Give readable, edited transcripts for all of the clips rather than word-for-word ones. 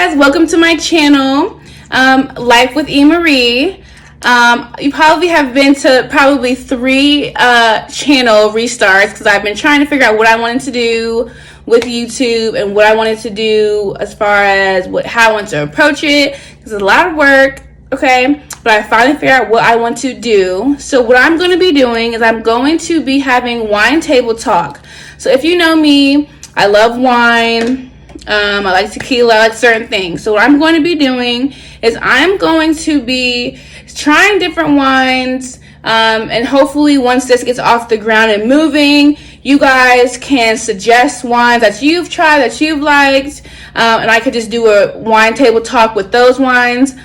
guys, welcome to my channel, Life with E. Marie. You probably have been to probably 3 channel restarts because I've been trying to figure out what I wanted to do with YouTube and what I wanted to do as far as how I want to approach it. It's a lot of work, okay? But I finally figured out what I want to do. So what I'm going to be doing is I'm going to be having wine table talk. So if you know me, I love wine. I like tequila, I like certain things. So what I'm going to be doing is I'm going to be trying different wines, and hopefully once this gets off the ground and moving, you guys can suggest wines that you've tried, that you've liked, and I could just do a wine table talk with those wines.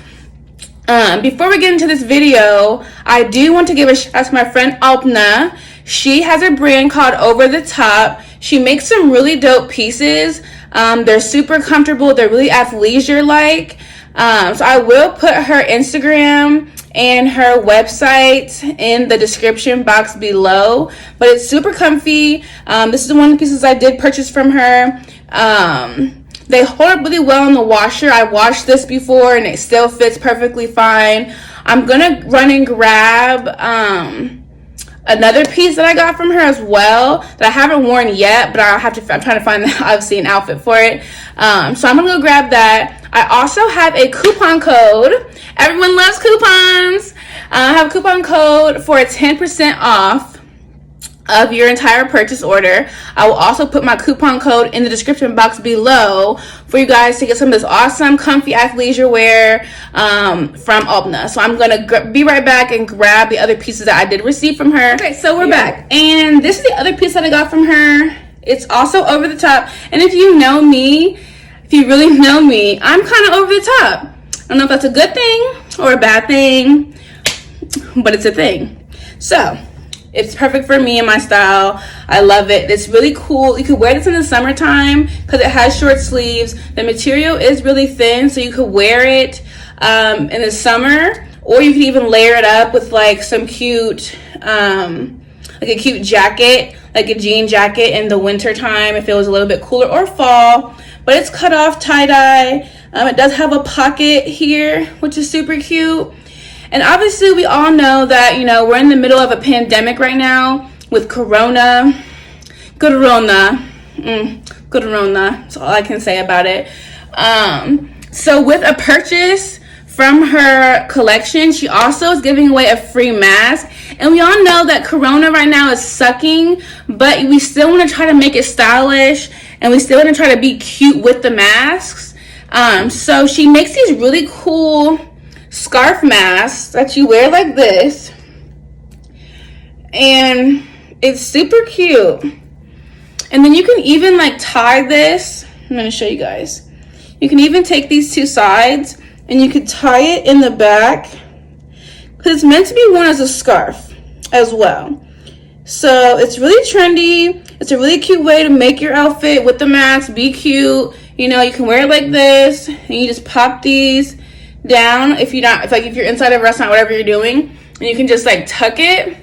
Before we get into this video, I do want to give a shout out to my friend Alpna. She has a brand called Over the Top. She makes some really dope pieces. They're super comfortable. They're really athleisure-like. So I will put her Instagram and her website in the description box below. But it's super comfy. This is one of the pieces I did purchase from her. They hold up really well in the washer. I washed this before and it still fits perfectly fine. I'm gonna run and grab another piece that I got from her as well that I haven't worn yet, but I'm trying to find obviously an outfit for it. So I'm gonna go grab that. I also have a coupon code. Everyone loves coupons. I have a coupon code for a 10% off of your entire purchase order. I will also put my coupon code in the description box below for you guys to get some of this awesome comfy athleisure wear from Alpna. So I'm gonna be right back and grab the other pieces that I did receive from her. Okay, so we're back, and this is the other piece that I got from her. It's also over the top, and if you know me, if you really know me, I'm kind of over the top. I don't know if that's a good thing or a bad thing, but it's a thing. So it's perfect for me and my style. I love it. It's really cool. You could wear this in the summertime because it has short sleeves. The material is really thin, so you could wear it in the summer, or you could even layer it up with like some cute, like a cute jacket, like a jean jacket in the winter time if it was a little bit cooler, or fall. But it's cut off tie-dye. It does have a pocket here, which is super cute. And obviously, we all know that, you know, we're in the middle of a pandemic right now with Corona. Corona. That's all I can say about it. So with a purchase from her collection, she also is giving away a free mask. And we all know that Corona right now is sucking, but we still want to try to make it stylish, and we still want to try to be cute with the masks. So she makes these really cool scarf masks that you wear like this, and it's super cute. And then you can even like tie this. I'm going to show you guys. You can even take these 2 sides and you could tie it in the back because it's meant to be worn as a scarf as well. So it's really trendy. It's a really cute way to make your outfit with the mask be cute. You know, you can wear it like this, and you just pop these down if you're inside a restaurant, whatever you're doing, and you can just like tuck it,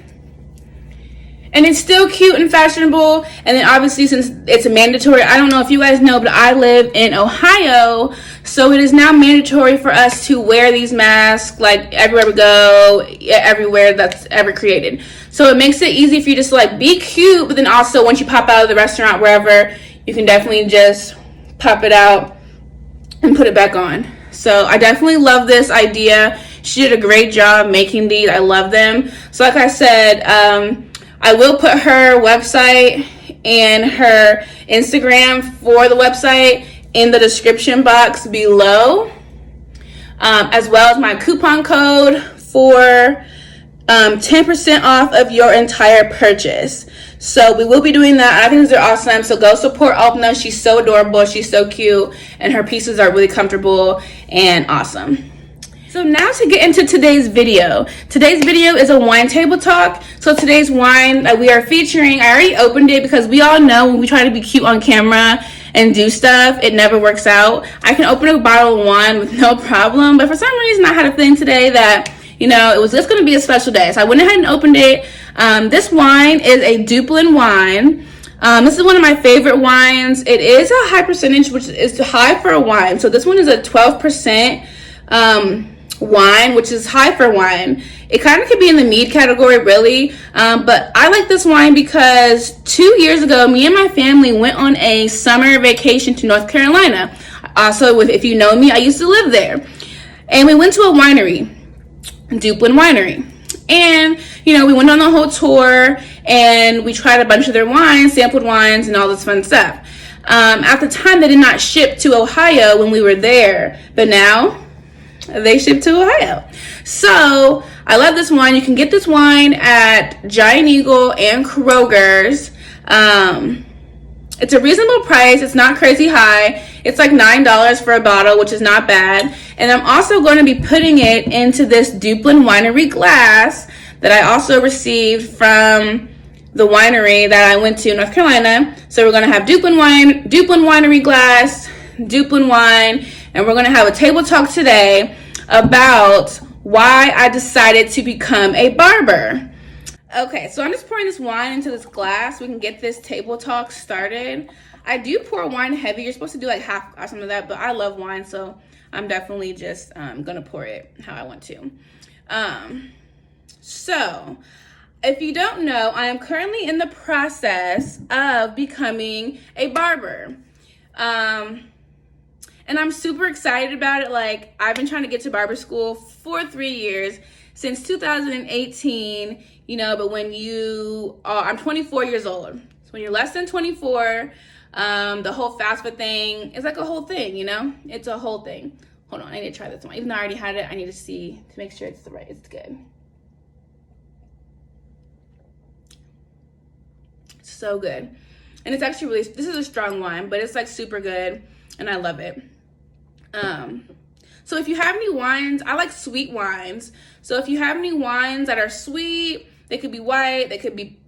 and it's still cute and fashionable. And then obviously, since it's mandatory, I don't know if you guys know, but I live in Ohio, so it is now mandatory for us to wear these masks like everywhere we go, everywhere that's ever created. So it makes it easy for you to like be cute, but then also once you pop out of the restaurant, wherever, you can definitely just pop it out and put it back on. So I definitely love this idea. She did a great job making these. I love them. So like I said, I will put her website and her Instagram for the website in the description box below, as well as my coupon code for 10% off of your entire purchase. So we will be doing that. I think these are awesome. So go support Alpna. She's so adorable. She's so cute. And her pieces are really comfortable and awesome. So now to get into today's video. Today's video is a wine table talk. So today's wine that we are featuring, I already opened it because we all know when we try to be cute on camera and do stuff, it never works out. I can open a bottle of wine with no problem. But for some reason, I had a feeling today that, you know, it was just going to be a special day. So I went ahead and opened it. This wine is a Duplin wine. This is one of my favorite wines. It is a high percentage, which is high for a wine. So this one is a 12% wine, which is high for wine. It kind of could be in the mead category, really. But I like this wine because 2 years ago, me and my family went on a summer vacation to North Carolina. Also, if you know me, I used to live there. And we went to a winery, Duplin Winery. And, we went on the whole tour and we tried a bunch of their wines, sampled wines, and all this fun stuff. At the time, they did not ship to Ohio when we were there, but now they ship to Ohio. So I love this wine. You can get this wine at Giant Eagle and Kroger's. It's a reasonable price. It's not crazy high. It's like $9 for a bottle, which is not bad. And I'm also going to be putting it into this Duplin Winery glass that I also received from the winery that I went to in North Carolina. So we're going to have Duplin Winery glass, Duplin wine, and we're going to have a table talk today about why I decided to become a barber. Okay, so I'm just pouring this wine into this glass so we can get this table talk started. I do pour wine heavy. You're supposed to do like half or something of that, but I love wine, so I'm definitely just gonna pour it how I want to. So if you don't know, I am currently in the process of becoming a barber. And I'm super excited about it. Like, I've been trying to get to barber school for 3 years, since 2018, but when I'm 24 years old. So when you're less than 24, the whole FAFSA thing is like a whole thing, It's a whole thing. Hold on, I need to try this one. Even though I already had it, I need to see to make sure it's good. So good. And it's actually this is a strong wine, but it's like super good and I love it. So if you have any wines, I like sweet wines. So if you have any wines that are sweet, they could be white, they could be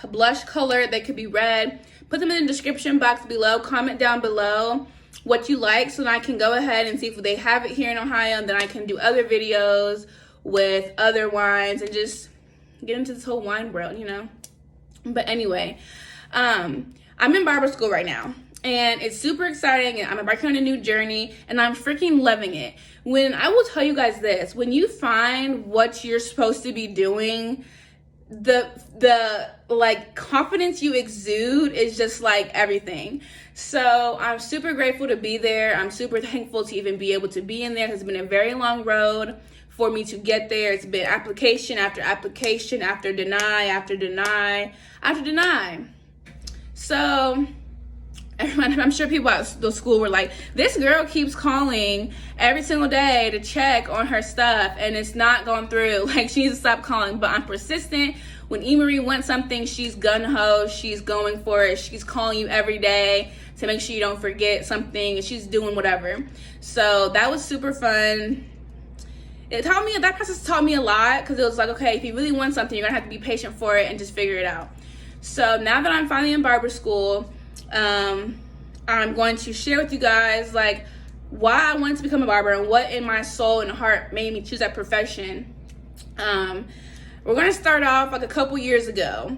blush colored, they could be red. Put them in the description box below. Comment down below what you like so that I can go ahead and see if they have it here in Ohio, and then I can do other videos with other wines and just get into this whole wine world, But anyway, I'm in barber school right now. And it's super exciting, and I'm embarking on a new journey, and I'm freaking loving it. I will tell you guys this, when you find what you're supposed to be doing, the like confidence you exude is just like everything. So I'm super grateful to be there. I'm super thankful to even be able to be in there. It's been a very long road for me to get there. It's been application after application, after deny, after deny, after deny. So I'm sure people at the school were like, this girl keeps calling every single day to check on her stuff and it's not going through. Like, she needs to stop calling. But I'm persistent. When Marie wants something, she's gun-ho. She's going for it. She's calling you every day to make sure you don't forget something, and she's doing whatever. So that was super fun. That process taught me a lot, because it was like, okay, if you really want something, you're gonna have to be patient for it and just figure it out. So now that I'm finally in barber school, I'm going to share with you guys like why I wanted to become a barber and what in my soul and heart made me choose that profession. We're going to start off like a couple years ago.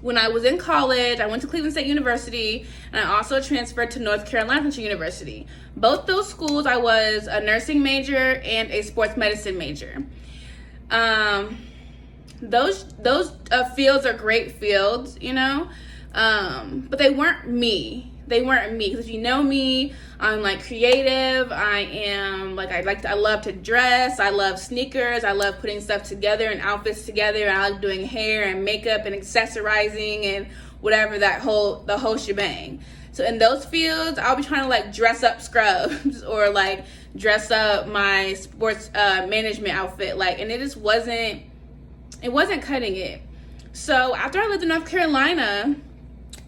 When I was in college, I went to Cleveland State University, and I also transferred to North Carolina University. Both those schools, I was a nursing major and a sports medicine major. Those fields are great fields, but they weren't me. Because if you know me, I'm like creative. I love to dress. I love sneakers. I love putting stuff together and outfits together. I like doing hair and makeup and accessorizing and whatever, the whole shebang. So in those fields, I'll be trying to like dress up scrubs or like dress up my sports management outfit. And it just wasn't cutting it. So after I lived in North Carolina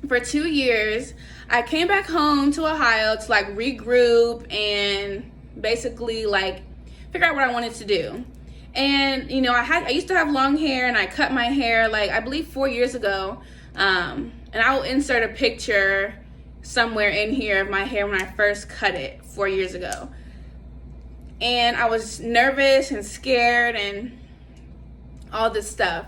for 2 years, I came back home to Ohio to like regroup and basically like figure out what I wanted to do. And I used to have long hair, and I cut my hair like I believe 4 years ago. And I will insert a picture somewhere in here of my hair when I first cut it 4 years ago. And I was nervous and scared and all this stuff.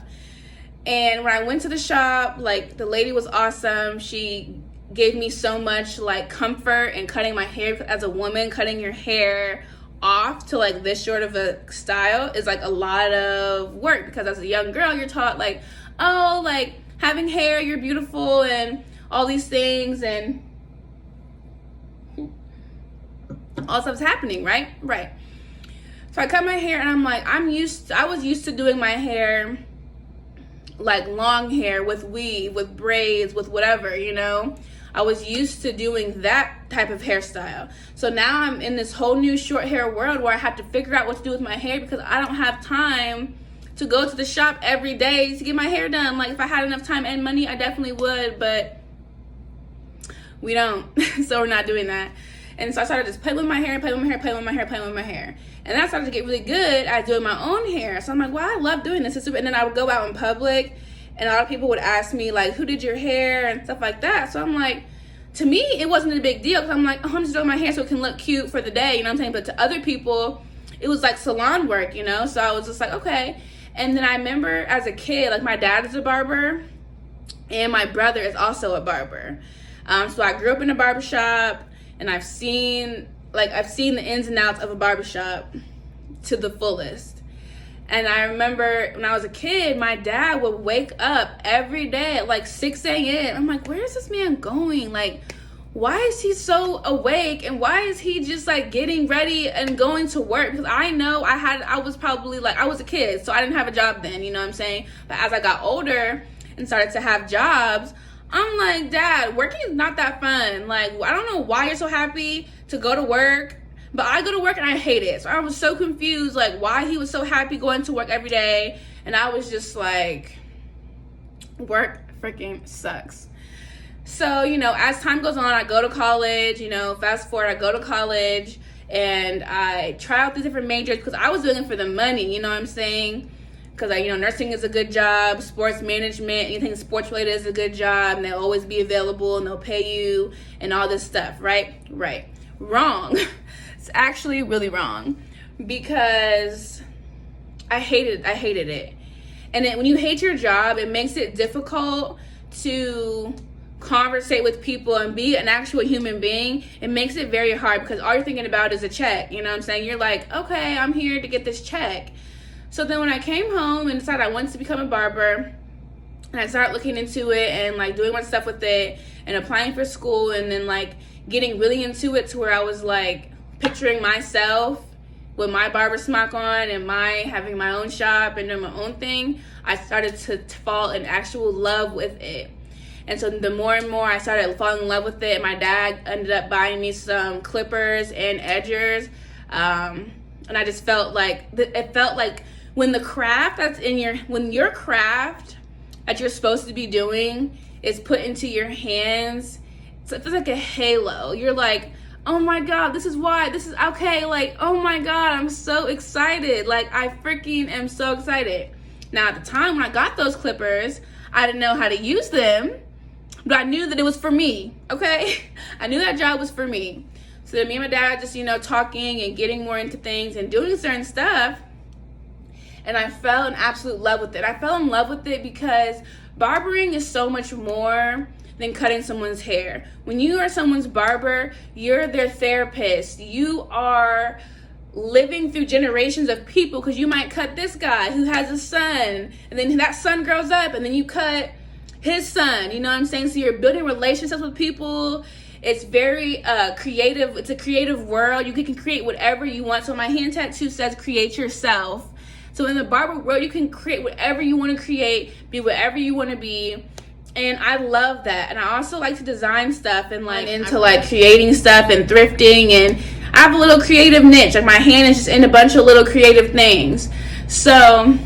And when I went to the shop, like, the lady was awesome. She gave me so much, like, comfort in cutting my hair. As a woman, cutting your hair off to, like, this short of a style is, like, a lot of work, because as a young girl, you're taught, like, oh, like, having hair, you're beautiful, and all these things, and all stuff's happening, right? Right. So I cut my hair, and I'm like, I was used to doing my hair, like, long hair with weave, with braids, with whatever, you know? I was used to doing that type of hairstyle. So now I'm in this whole new short hair world where I have to figure out what to do with my hair, because I don't have time to go to the shop every day to get my hair done. Like, if I had enough time and money, I definitely would, but we don't. So we're not doing that. And so I started just playing with my hair, and then I started to get really good at doing my own hair. So I'm like, wow, I love doing this. And then I would go out in public, and a lot of people would ask me, like, who did your hair and stuff like that. So I'm like, to me, it wasn't a big deal, because I'm like, oh, I'm just doing my hair so it can look cute for the day, you know what I'm saying? But to other people, it was like salon work, you know? So I was just like, okay. And then I remember as a kid, like, my dad is a barber, and my brother is also a barber. So I grew up in a barbershop, and I've seen the ins and outs of a barbershop to the fullest. And I remember when I was a kid, my dad would wake up every day at like 6 a.m. I'm like, where is this man going? Like, why is he so awake? And why is he just, like, getting ready and going to work? Because I know I was probably, like, I was a kid, so I didn't have a job then, you know what I'm saying? But as I got older and started to have jobs, I'm like, Dad, working is not that fun. Like, I don't know why you're so happy to go to work, but I go to work and I hate it. So I was so confused, like, why he was so happy going to work every day. And I was just like, work freaking sucks. So, you know, as time goes on, I go to college, you know, fast forward, I go to college, and I try out these different majors, because I was doing it for the money, you know what I'm saying? Because, you know, nursing is a good job, sports management, anything sports related is a good job, and they'll always be available, and they'll pay you, and all this stuff, right? Right. Wrong. It's actually really wrong, because I hated it. And when you hate your job, it makes it difficult to conversate with people and be an actual human being. It makes it very hard, because all you're thinking about is a check, you know what I'm saying? You're like, okay, I'm here to get this check. So then when I came home and decided I wanted to become a barber, and I started looking into it and, like, doing my stuff with it and applying for school, and then, like, getting really into it to where I was, like, picturing myself with my barber smock on and having my own shop and doing my own thing, I started to fall in actual love with it. And so the more and more I started falling in love with it, my dad ended up buying me some clippers and edgers. And I just felt like, it felt like when your craft that you're supposed to be doing is put into your hands, so it feels like a halo. You're like, oh my God, this is okay. Like, oh my God, I'm so excited. Like, I freaking am so excited. Now, at the time when I got those clippers, I didn't know how to use them, but I knew that it was for me, okay? I knew that job was for me. So then me and my dad just, you know, talking and getting more into things and doing certain stuff. And I fell in absolute love with it. I fell in love with it because barbering is so much more than cutting someone's hair. When you are someone's barber, you're their therapist. You are living through generations of people, because you might cut this guy who has a son, and then that son grows up, and then you cut his son, you know what I'm saying? So you're building relationships with people. It's very creative. It's a creative world. You can create whatever you want. So my hand tattoo says create yourself. So in the barber world, you can create whatever you want to create, be whatever you want to be. And I love that. And I also like to design stuff and like into like creating stuff and thrifting. And I have a little creative niche. Like my hand is just in a bunch of little creative things. So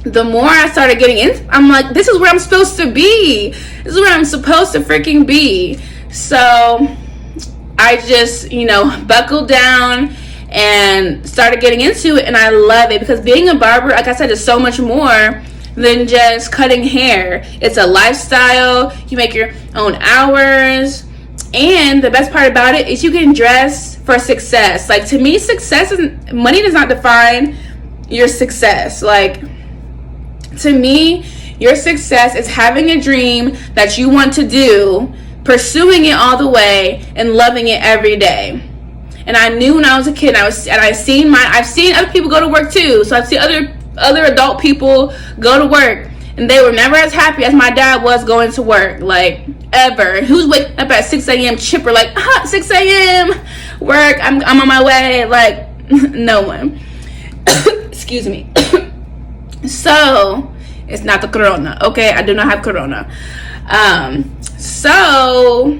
the more I started getting in, I'm like, this is where I'm supposed to be. This is where I'm supposed to freaking be. So I just, you know, buckled down and started getting into it. And I love it because being a barber, like I said, is so much more than just cutting hair. It's a lifestyle. You make your own hours. And the best part about it is you can dress for success. Like, to me, success and money does not define your success. Like, to me, Your success is having a dream that you want to do, pursuing it all the way, and loving it every day. And I knew when I was a kid, I've seen other people go to work too. So I've seen other adult people go to work, and they were never as happy as my dad was going to work, like, ever. Who's waking up at 6 a.m. chipper, like, 6 a.m. work, I'm on my way, like, no one. Excuse me. So it's not the corona, okay? I do not have corona. So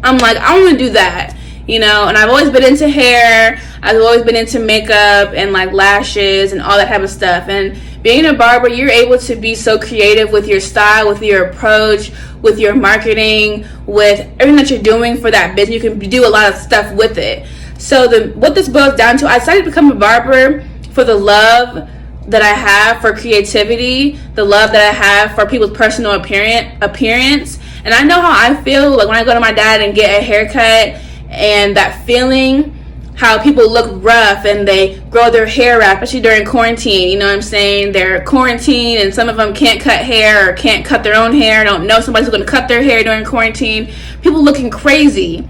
I'm like, I want to do that, you know. And I've always been into hair. I've always been into makeup and like lashes and all that type of stuff. And being a barber, you're able to be so creative with your style, with your approach, with your marketing, with everything that you're doing for that business. You can do a lot of stuff with it. So what this boils down to, I decided to become a barber for the love that I have for creativity, the love that I have for people's personal appearance. And I know how I feel like when I go to my dad and get a haircut, and that feeling how people look rough and they grow their hair out, especially during quarantine. You know what I'm saying? They're quarantined and some of them can't cut hair or can't cut their own hair, don't know somebody's going to cut their hair during quarantine. People looking crazy.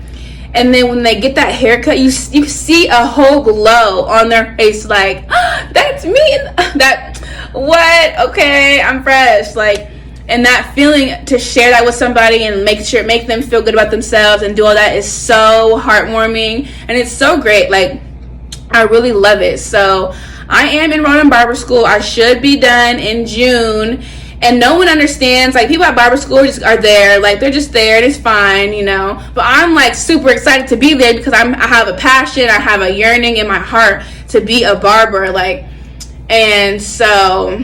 And then when they get that haircut, you see a whole glow on their face, like, that's me. What? Okay, I'm fresh. Like, and that feeling to share that with somebody and make them feel good about themselves and do all that is so heartwarming, and it's so great. Like, I really love it. So I am enrolled in barber school. I should be done in June. And no one understands, like, people at barber school just are there, like, they're just there, and it's fine, you know. But I'm, like, super excited to be there because I have a passion, I have a yearning in my heart to be a barber, like. And so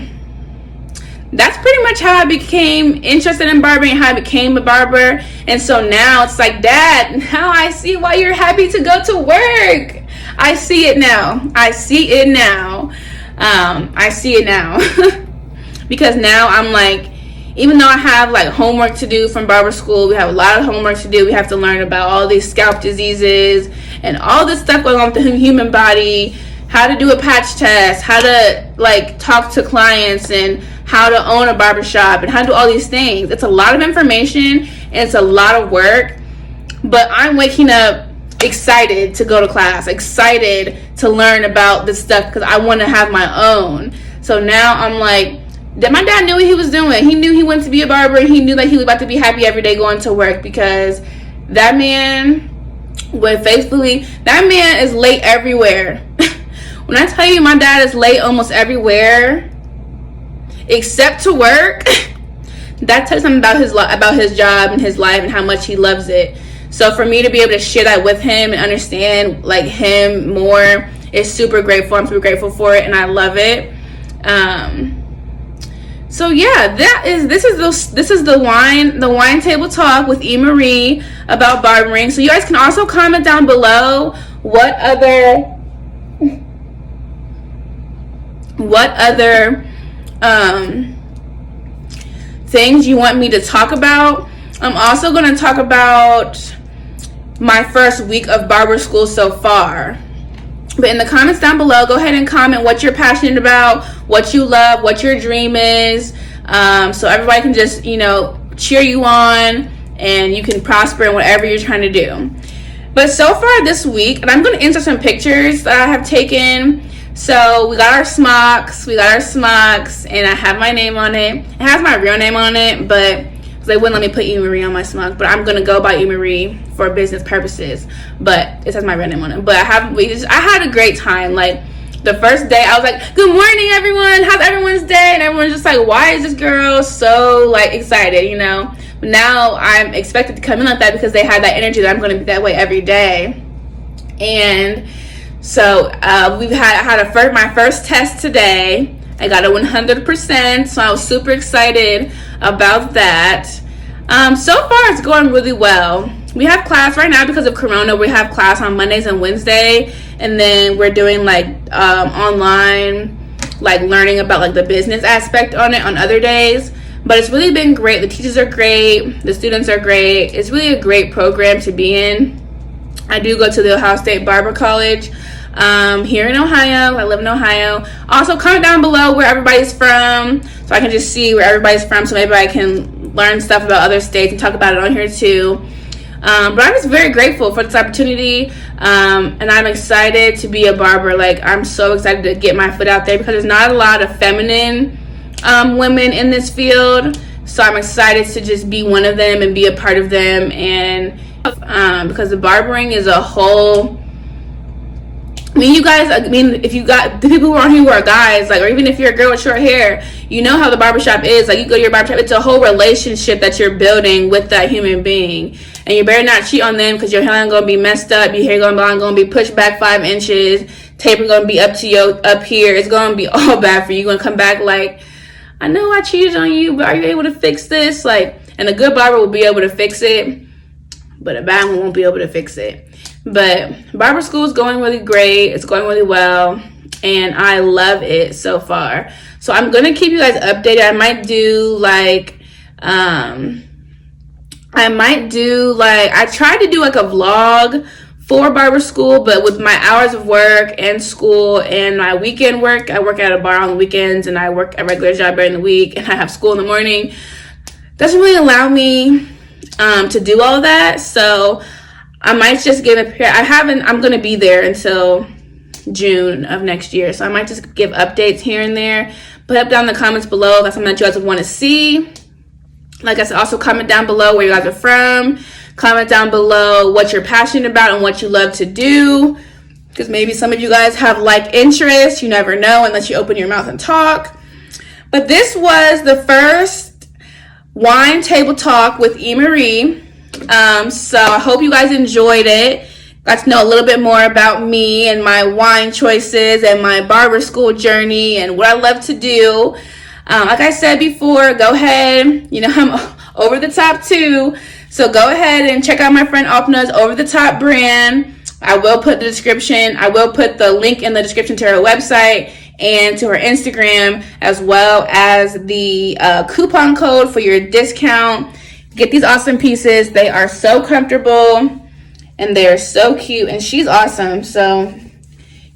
that's pretty much how I became interested in barbering and how I became a barber. And so now it's like, Dad, now I see why you're happy to go to work. I see it now. I see it now. Because now I'm like, even though I have like homework to do from barber school, we have a lot of homework to do. We have to learn about all these scalp diseases and all this stuff going on with the human body, how to do a patch test, how to like talk to clients, and how to own a barbershop, and how to do all these things. It's a lot of information and it's a lot of work, but I'm waking up excited to go to class, excited to learn about this stuff because I want to have my own. So now I'm like, my dad knew what he was doing. He knew he wanted to be a barber, and he knew that he was about to be happy every day going to work, because that man that man is late everywhere. When I tell you my dad is late almost everywhere except to work, that tells him about his job and his life and how much he loves it. So for me to be able to share that with him and understand like him more is super grateful. I'm super grateful for it, and I love it. So yeah, this is the wine table talk with E. Marie about barbering. So you guys can also comment down below what other things you want me to talk about. I'm also going to talk about my first week of barber school so far. But in the comments down below, go ahead and comment what you're passionate about, what you love, what your dream is, so everybody can just, you know, cheer you on and you can prosper in whatever you're trying to do. But so far this week, and I'm going to insert some pictures that I have taken. So we got our smocks, and I have my name on it. It has my real name on it, but they wouldn't let me put E. Marie on my smock, but I'm gonna go by E. Marie for business purposes. But it has my real name on it. But I had a great time. Like, the first day I was like, good morning everyone, how's everyone's day? And everyone's just like, why is this girl so like excited, you know? But now I'm expected to come in like that because they had that energy that I'm gonna be that way every day. And so I had my first test today. I got a 100%, so I was super excited about that. So far it's going really well. We have class right now because of Corona. We have class on Mondays and Wednesday, and then we're doing like online, like learning about like the business aspect on it on other days. But it's really been great. The teachers are great. The students are great. It's really a great program to be in. I do go to the Ohio State Barber College. here in Ohio. I live in Ohio. Also, comment down below where everybody's from so I can just see where everybody's from, so maybe I can learn stuff about other states and talk about it on here too. But I'm just very grateful for this opportunity, and I'm excited to be a barber. Like, I'm so excited to get my foot out there because there's not a lot of feminine women in this field, so I'm excited to just be one of them and be a part of them. And because the barbering is a whole, you guys, if you got the people who are on here who are guys, like, or even if you're a girl with short hair, you know how the barbershop is. Like, you go to your barbershop, it's a whole relationship that you're building with that human being. And you better not cheat on them, because your hairline gonna be messed up, your hair gonna be pushed back 5 inches, taper gonna be up here. It's gonna be all bad for you. You're gonna come back like, I know I cheated on you, but are you able to fix this? Like, and a good barber will be able to fix it, but a bad one won't be able to fix it. But barber school is going really great. It's going really well, and I love it so far. So I'm gonna keep you guys updated. I might do like I tried to do like a vlog for barber school, but with my hours of work and school and my weekend work, I work at a bar on the weekends and I work a regular job during the week, and I have school in the morning, doesn't really allow me to do all of that. So I might just give I'm going to be there until June of next year. So I might just give updates here and there. Put up down in the comments below if that's something that you guys would want to see. Like I said, also comment down below where you guys are from. Comment down below what you're passionate about and what you love to do. Because maybe some of you guys have like interests. You never know unless you open your mouth and talk. But this was the first wine table talk with E. Marie. So I hope you guys enjoyed it. Got to know a little bit more about me and my wine choices and my barber school journey and what I love to do. Like I said before, go ahead. You know, I'm over the top too. So go ahead and check out my friend Alpna's Over the Top brand. I will put the link in the description to her website and to her Instagram, as well as the coupon code for your discount. Get these awesome pieces. They are so comfortable and they're so cute, and she's awesome. So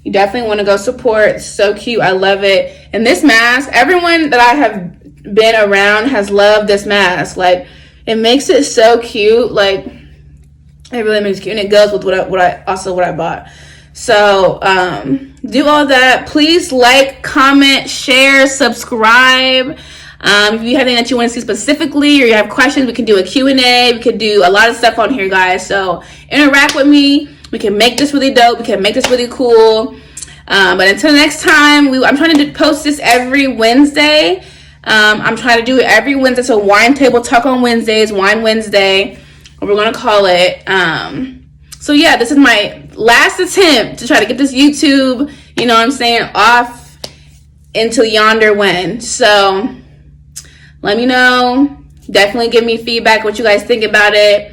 you definitely want to go support. So cute. I love it. And this mask, everyone that I have been around has loved this mask. Like, it makes it so cute. Like, it really makes it cute, and it goes with what I bought. So do all that. Please like, comment, share, subscribe. If you have anything that you want to see specifically, or you have questions, we can do a Q&A. We can do a lot of stuff on here, guys. So interact with me. We can make this really dope. We can make this really cool. But until next time, I'm trying to post this every Wednesday. I'm trying to do it every Wednesday. So Wine Table Talk on Wednesdays, Wine Wednesday, what we're going to call it. So yeah, this is my last attempt to try to get this YouTube, you know what I'm saying, off into yonder when. So let me know. Definitely give me feedback, what you guys think about it.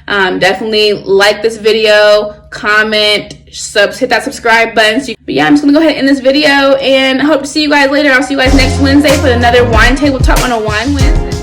Definitely like this video, comment, hit that subscribe button. But yeah, I'm just gonna go ahead and end this video, and I hope to see you guys later. I'll see you guys next Wednesday for another Wine Table Talk on a Wine Wednesday.